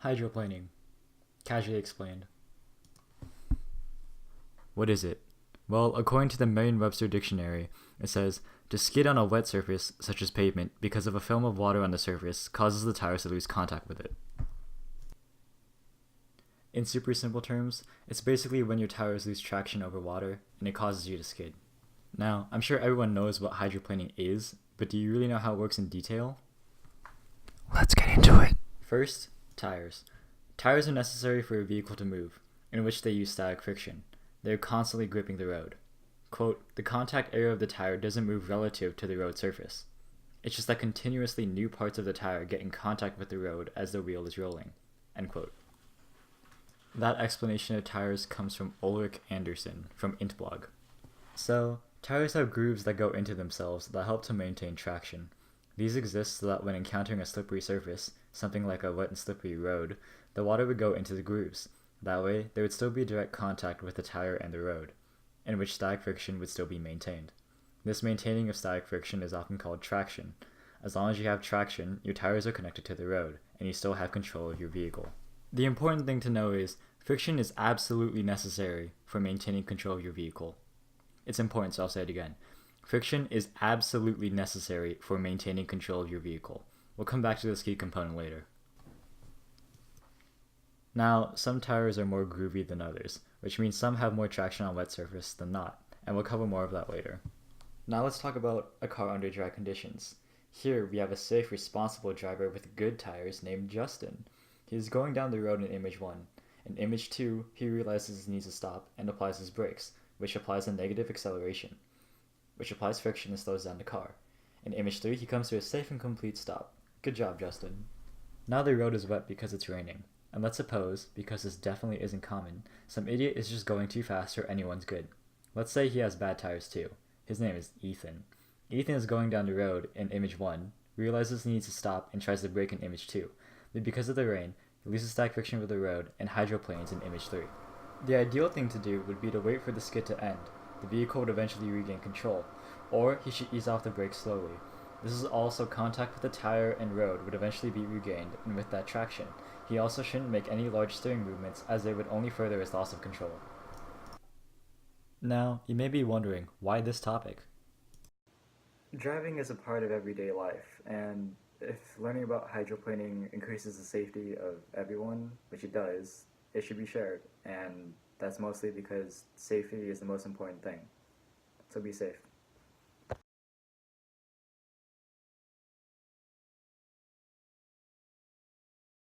Hydroplaning, casually explained. What is it? Well, according to the Merriam-Webster dictionary, it says, to skid on a wet surface, such as pavement, because of a film of water on the surface, causes the tires to lose contact with it. In super simple terms, it's basically when your tires lose traction over water, and it causes you to skid. Now, I'm sure everyone knows what hydroplaning is, but do you really know how it works in detail? Let's get into it. First, tires. Tires are necessary for a vehicle to move, in which they use static friction. They are constantly gripping the road. Quote, the contact area of the tire doesn't move relative to the road surface. It's just that continuously new parts of the tire get in contact with the road as the wheel is rolling. End quote. That explanation of tires comes from Ulrich Anderson from Intblog. So, tires have grooves that go into themselves that help to maintain traction. These exist so that when encountering a slippery surface, something like a wet and slippery road, the water would go into the grooves. That way, there would still be direct contact with the tire and the road, in which static friction would still be maintained. This maintaining of static friction is often called traction. As long as you have traction, your tires are connected to the road, and you still have control of your vehicle. The important thing to know is, friction is absolutely necessary for maintaining control of your vehicle. It's important, so I'll say it again. Friction is absolutely necessary for maintaining control of your vehicle. We'll come back to this key component later. Now, some tires are more groovy than others, which means some have more traction on wet surface than not, and we'll cover more of that later. Now let's talk about a car under dry conditions. Here we have a safe, responsible driver with good tires named Justin. He is going down the road in image 1. In image 2, he realizes he needs to stop and applies his brakes, which applies a negative acceleration, which applies friction and slows down the car. In image 3, he comes to a safe and complete stop. Good job, Justin. Now the road is wet because it's raining. And let's suppose, because this definitely isn't common, some idiot is just going too fast for anyone's good. Let's say he has bad tires too. His name is Ethan. Ethan is going down the road in image 1, realizes he needs to stop and tries to brake in image 2. But because of the rain, he loses static friction with the road and hydroplanes in image 3. The ideal thing to do would be to wait for the skid to end. The vehicle would eventually regain control, or he should ease off the brakes slowly. This is also contact with the tire and road would eventually be regained, and with that traction, he also shouldn't make any large steering movements as they would only further his loss of control. Now, you may be wondering, why this topic? Driving is a part of everyday life, and if learning about hydroplaning increases the safety of everyone, which it does, it should be shared, and that's mostly because safety is the most important thing. So be safe.